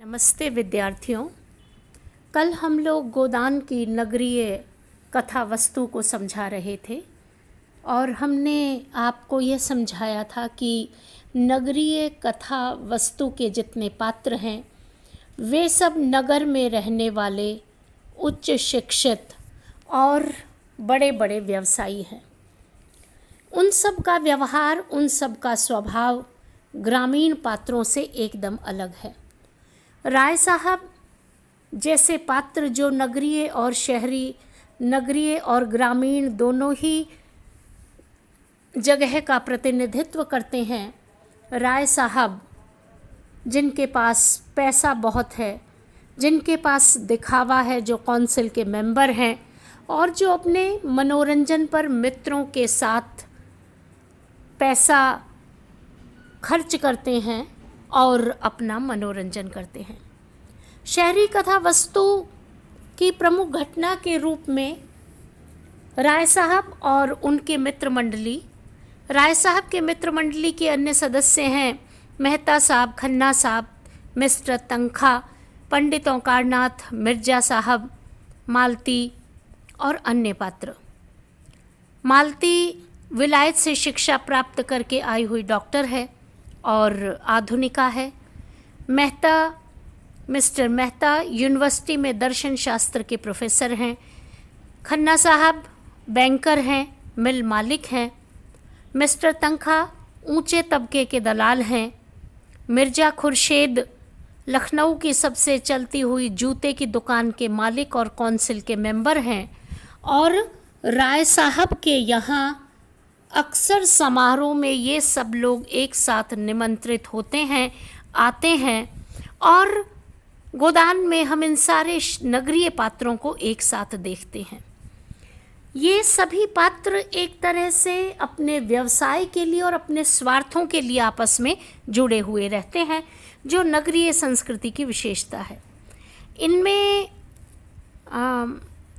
नमस्ते विद्यार्थियों। कल हम लोग गोदान की नगरीय कथा वस्तु को समझा रहे थे और हमने आपको यह समझाया था कि नगरीय कथा वस्तु के जितने पात्र हैं वे सब नगर में रहने वाले उच्च शिक्षित और बड़े बड़े व्यवसायी हैं। उन सब का व्यवहार, उन सब का स्वभाव ग्रामीण पात्रों से एकदम अलग है। राय साहब जैसे पात्र जो नगरीय और शहरी, नगरीय और ग्रामीण दोनों ही जगह का प्रतिनिधित्व करते हैं, राय साहब जिनके पास पैसा बहुत है, जिनके पास दिखावा है, जो काउंसिल के मेंबर हैं और जो अपने मनोरंजन पर मित्रों के साथ पैसा खर्च करते हैं और अपना मनोरंजन करते हैं। शहरी कथा वस्तु की प्रमुख घटना के रूप में राय साहब और उनके मित्र मंडली, राय साहब के मित्र मंडली के अन्य सदस्य हैं मेहता साहब, खन्ना साहब, मिस्टर तंखा, पंडित ओंकारनाथ, मिर्जा साहब, मालती और अन्य पात्र। मालती विलायत से शिक्षा प्राप्त करके आई हुई डॉक्टर है और आधुनिका है। मेहता, मिस्टर मेहता यूनिवर्सिटी में दर्शन शास्त्र के प्रोफेसर हैं। खन्ना साहब बैंकर हैं, मिल मालिक हैं। मिस्टर तंखा ऊंचे तबके के दलाल हैं। मिर्जा खुर्शेद लखनऊ की सबसे चलती हुई जूते की दुकान के मालिक और काउंसिल के मेंबर हैं। और राय साहब के यहाँ अक्सर समारोह में ये सब लोग एक साथ निमंत्रित होते हैं, आते हैं और गोदान में हम इन सारे नगरीय पात्रों को एक साथ देखते हैं। ये सभी पात्र एक तरह से अपने व्यवसाय के लिए और अपने स्वार्थों के लिए आपस में जुड़े हुए रहते हैं, जो नगरीय संस्कृति की विशेषता है। इनमें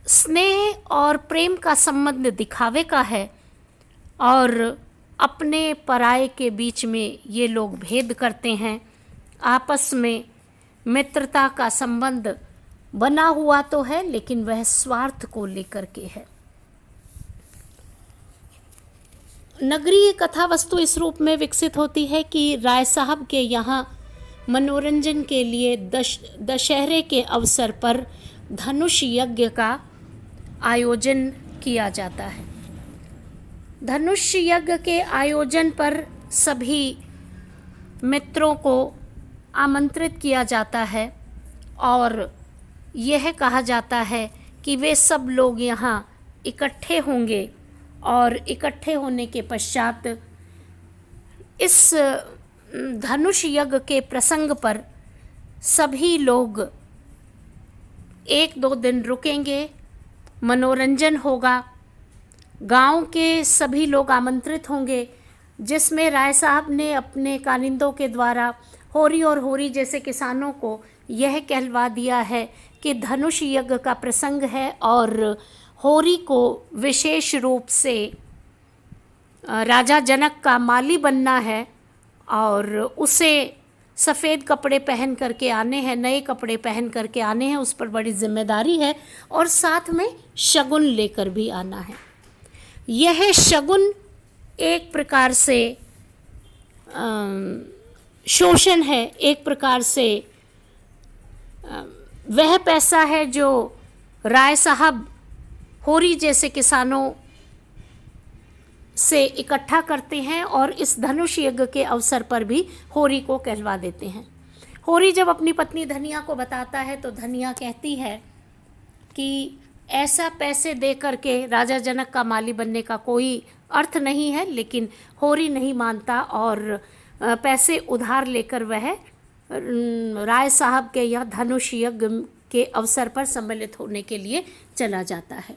स्नेह और प्रेम का संबंध दिखावे का है और अपने पराये के बीच में ये लोग भेद करते हैं। आपस में मित्रता का संबंध बना हुआ तो है, लेकिन वह स्वार्थ को लेकर के है। नगरीय कथा वस्तु इस रूप में विकसित होती है कि राय साहब के यहाँ मनोरंजन के लिए दशहरे के अवसर पर धनुष यज्ञ का आयोजन किया जाता है। धनुष यज्ञ के आयोजन पर सभी मित्रों को आमंत्रित किया जाता है और यह कहा जाता है कि वे सब लोग यहाँ इकट्ठे होंगे और इकट्ठे होने के पश्चात इस धनुष यज्ञ के प्रसंग पर सभी लोग 1-2 दिन रुकेंगे, मनोरंजन होगा, गांव के सभी लोग आमंत्रित होंगे, जिसमें राय साहब ने अपने कानिंदों के द्वारा होरी और होरी जैसे किसानों को यह कहलवा दिया है कि धनुष यज्ञ का प्रसंग है और होरी को विशेष रूप से राजा जनक का माली बनना है और उसे सफ़ेद कपड़े पहन करके आने हैं, नए कपड़े पहन करके आने हैं, उस पर बड़ी जिम्मेदारी है और साथ में शगुन लेकर भी आना है। यह शगुन एक प्रकार से शोषण है, एक प्रकार से वह पैसा है जो राय साहब होरी जैसे किसानों से इकट्ठा करते हैं और इस धनुष यज्ञ के अवसर पर भी होरी को कहलवा देते हैं। होरी जब अपनी पत्नी धनिया को बताता है तो धनिया कहती है कि ऐसा पैसे दे करके राजा जनक का माली बनने का कोई अर्थ नहीं है, लेकिन होरी नहीं मानता और पैसे उधार लेकर वह राय साहब के यह धनुष यज्ञ के अवसर पर सम्मिलित होने के लिए चला जाता है।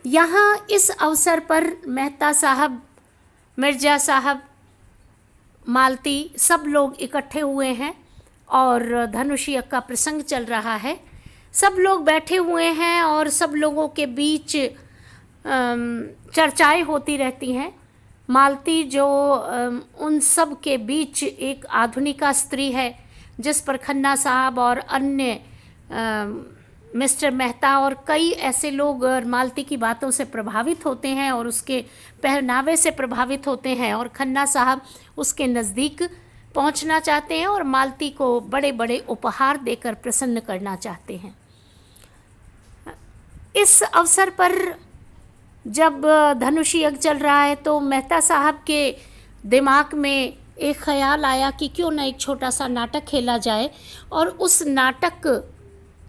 यहाँ इस अवसर पर मेहता साहब, मिर्जा साहब, मालती सब लोग इकट्ठे हुए हैं और धनुष यज्ञ का प्रसंग चल रहा है। सब लोग बैठे हुए हैं और सब लोगों के बीच चर्चाएं होती रहती हैं। मालती जो उन सब के बीच एक आधुनिका स्त्री है, जिस पर खन्ना साहब और अन्य मिस्टर मेहता और कई ऐसे लोग मालती की बातों से प्रभावित होते हैं और उसके पहनावे से प्रभावित होते हैं, और खन्ना साहब उसके नज़दीक पहुंचना चाहते हैं और मालती को बड़े बड़े उपहार देकर प्रसन्न करना चाहते हैं। इस अवसर पर जब धनुष यज्ञ चल रहा है तो मेहता साहब के दिमाग में एक ख्याल आया कि क्यों ना एक छोटा सा नाटक खेला जाए, और उस नाटक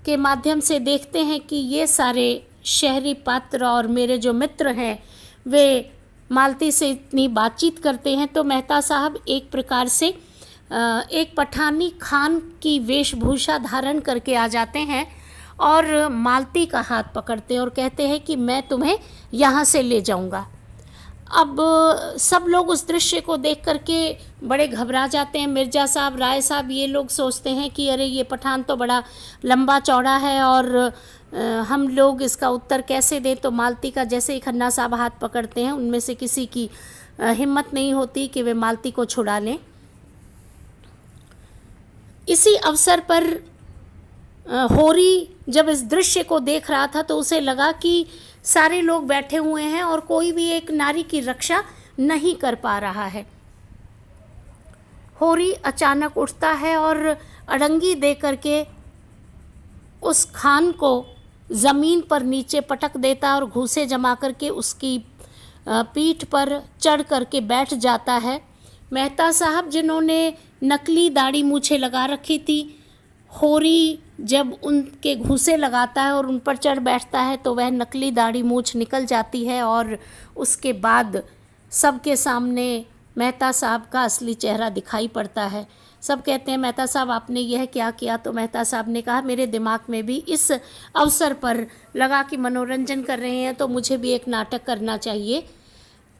के माध्यम से देखते हैं कि ये सारे शहरी पात्र और मेरे जो मित्र हैं वे मालती से इतनी बातचीत करते हैं। तो मेहता साहब एक प्रकार से एक पठानी खान की वेशभूषा धारण करके आ जाते हैं और मालती का हाथ पकड़ते हैं और कहते हैं कि मैं तुम्हें यहाँ से ले जाऊँगा। अब सब लोग उस दृश्य को देख करके बड़े घबरा जाते हैं। मिर्ज़ा साहब, राय साहब, ये लोग सोचते हैं कि अरे ये पठान तो बड़ा लंबा चौड़ा है और हम लोग इसका उत्तर कैसे दें। तो मालती का जैसे ही खन्ना साहब हाथ पकड़ते हैं, उनमें से किसी की हिम्मत नहीं होती कि वे मालती को छुड़ा लें। इसी अवसर पर होरी जब इस दृश्य को देख रहा था तो उसे लगा कि सारे लोग बैठे हुए हैं और कोई भी एक नारी की रक्षा नहीं कर पा रहा है। होरी अचानक उठता है और अड़ंगी दे करके उस खान को ज़मीन पर नीचे पटक देता है और घूंसे जमा करके उसकी पीठ पर चढ़ करके बैठ जाता है। मेहता साहब, जिन्होंने नकली दाढ़ी मूछें लगा रखी थी, होरी जब उनके घूंसे लगाता है और उन पर चढ़ बैठता है तो वह नकली दाढ़ी मूछ निकल जाती है और उसके बाद सबके सामने मेहता साहब का असली चेहरा दिखाई पड़ता है। सब कहते हैं, मेहता साहब आपने यह क्या किया? तो मेहता साहब ने कहा, मेरे दिमाग में भी इस अवसर पर लगा कि मनोरंजन कर रहे हैं तो मुझे भी एक नाटक करना चाहिए।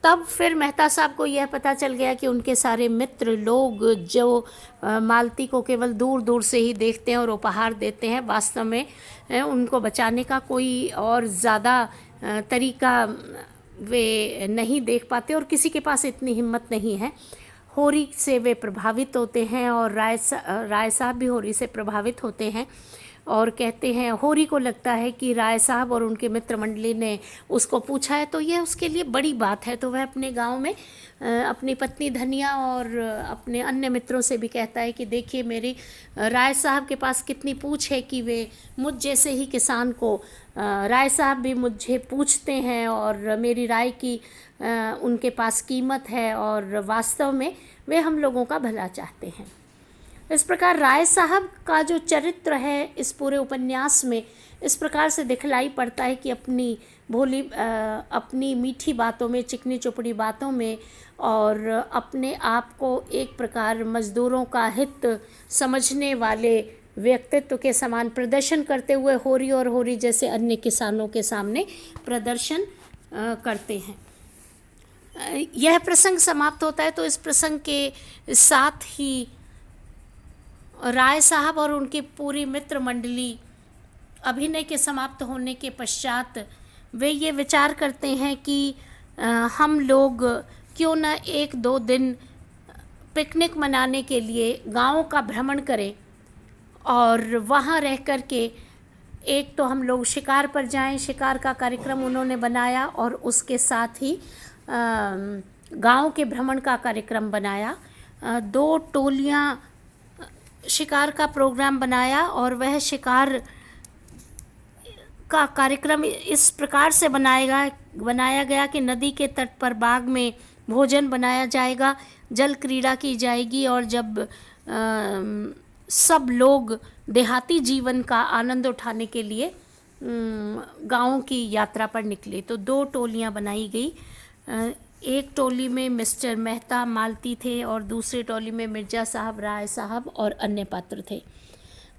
तब फिर मेहता साहब को यह पता चल गया कि उनके सारे मित्र लोग जो मालती को केवल दूर दूर से ही देखते हैं और उपहार देते हैं, वास्तव में उनको बचाने का कोई और ज़्यादा तरीका वे नहीं देख पाते और किसी के पास इतनी हिम्मत नहीं है। होरी से वे प्रभावित होते हैं और राय साहब भी होरी से प्रभावित होते हैं और कहते हैं, होरी को लगता है कि राय साहब और उनके मित्र मंडली ने उसको पूछा है तो यह उसके लिए बड़ी बात है। तो वह अपने गांव में अपनी पत्नी धनिया और अपने अन्य मित्रों से भी कहता है कि देखिए, मेरी राय साहब के पास कितनी पूछ है कि वे मुझ जैसे ही किसान को, राय साहब भी मुझे पूछते हैं और मेरी राय की उनके पास कीमत है और वास्तव में वे हम लोगों का भला चाहते हैं। इस प्रकार राय साहब का जो चरित्र है इस पूरे उपन्यास में इस प्रकार से दिखलाई पड़ता है कि अपनी मीठी बातों में, चिकनी चुपड़ी बातों में और अपने आप को एक प्रकार मज़दूरों का हित समझने वाले व्यक्तित्व के समान प्रदर्शन करते हुए होरी और होरी जैसे अन्य किसानों के सामने प्रदर्शन करते हैं। यह प्रसंग समाप्त होता है तो इस प्रसंग के साथ ही राय साहब और उनकी पूरी मित्र मंडली अभिनय के समाप्त होने के पश्चात वे ये विचार करते हैं कि हम लोग क्यों न 1-2 दिन पिकनिक मनाने के लिए गाँव का भ्रमण करें और वहाँ रह कर के एक तो हम लोग शिकार पर जाएं। शिकार का कार्यक्रम उन्होंने बनाया और उसके साथ ही गांव के भ्रमण का कार्यक्रम बनाया। 2 टोलियां शिकार का प्रोग्राम बनाया और वह शिकार का कार्यक्रम इस प्रकार से बनाया गया कि नदी के तट पर बाग में भोजन बनाया जाएगा, जल क्रीड़ा की जाएगी और जब सब लोग देहाती जीवन का आनंद उठाने के लिए गाँव की यात्रा पर निकले तो 2 टोलियां बनाई गई। एक टोली में मिस्टर मेहता, मालती थे और दूसरी टोली में मिर्ज़ा साहब, राय साहब और अन्य पात्र थे।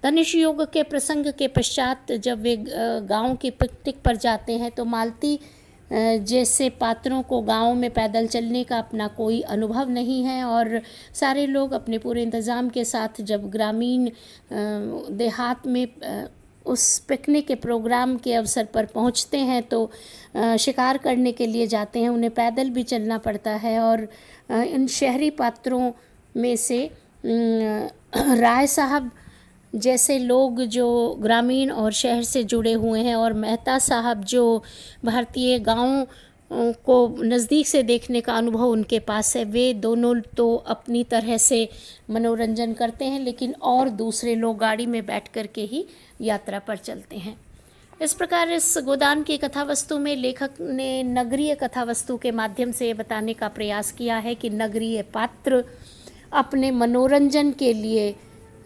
धनुष योग के प्रसंग के पश्चात जब वे गांव की पिकनिक पर जाते हैं तो मालती जैसे पात्रों को गांव में पैदल चलने का अपना कोई अनुभव नहीं है और सारे लोग अपने पूरे इंतज़ाम के साथ जब ग्रामीण देहात में उस पिकनिक के प्रोग्राम के अवसर पर पहुंचते हैं तो शिकार करने के लिए जाते हैं। उन्हें पैदल भी चलना पड़ता है और इन शहरी पात्रों में से राय साहब जैसे लोग जो ग्रामीण और शहर से जुड़े हुए हैं, और मेहता साहब जो भारतीय गाँव को नज़दीक से देखने का अनुभव उनके पास है, वे दोनों तो अपनी तरह से मनोरंजन करते हैं, लेकिन और दूसरे लोग गाड़ी में बैठ कर के ही यात्रा पर चलते हैं। इस प्रकार इस गोदान की कथा वस्तु में लेखक ने नगरीय कथा वस्तु के माध्यम से बताने का प्रयास किया है कि नगरीय पात्र अपने मनोरंजन के लिए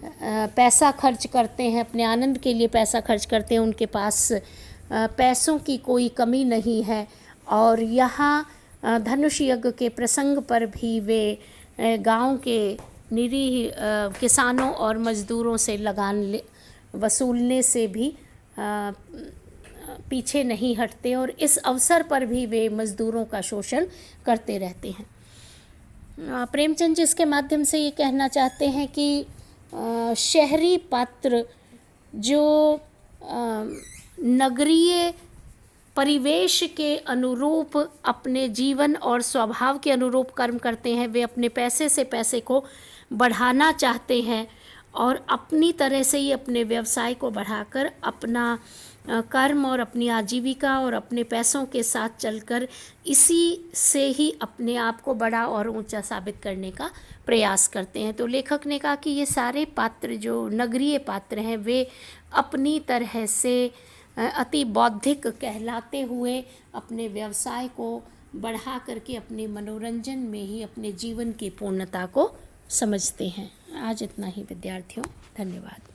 पैसा खर्च करते हैं, अपने आनंद के लिए पैसा खर्च करते हैं, उनके पास पैसों की कोई कमी नहीं है। और यहाँ धनुष यज्ञ के प्रसंग पर भी वे गांव के निरीह किसानों और मज़दूरों से लगान वसूलने से भी पीछे नहीं हटते, और इस अवसर पर भी वे मज़दूरों का शोषण करते रहते हैं। प्रेमचंद जी इसके माध्यम से ये कहना चाहते हैं कि शहरी पात्र जो नगरीय परिवेश के अनुरूप अपने जीवन और स्वभाव के अनुरूप कर्म करते हैं, वे अपने पैसे से पैसे को बढ़ाना चाहते हैं और अपनी तरह से ही अपने व्यवसाय को बढ़ाकर अपना कर्म और अपनी आजीविका और अपने पैसों के साथ चलकर इसी से ही अपने आप को बड़ा और ऊंचा साबित करने का प्रयास करते हैं। तो लेखक ने कहा कि ये सारे पात्र जो नगरीय पात्र हैं वे अपनी तरह से अति बौद्धिक कहलाते हुए अपने व्यवसाय को बढ़ा करके अपने मनोरंजन में ही अपने जीवन की पूर्णता को समझते हैं। आज इतना ही विद्यार्थियों, धन्यवाद।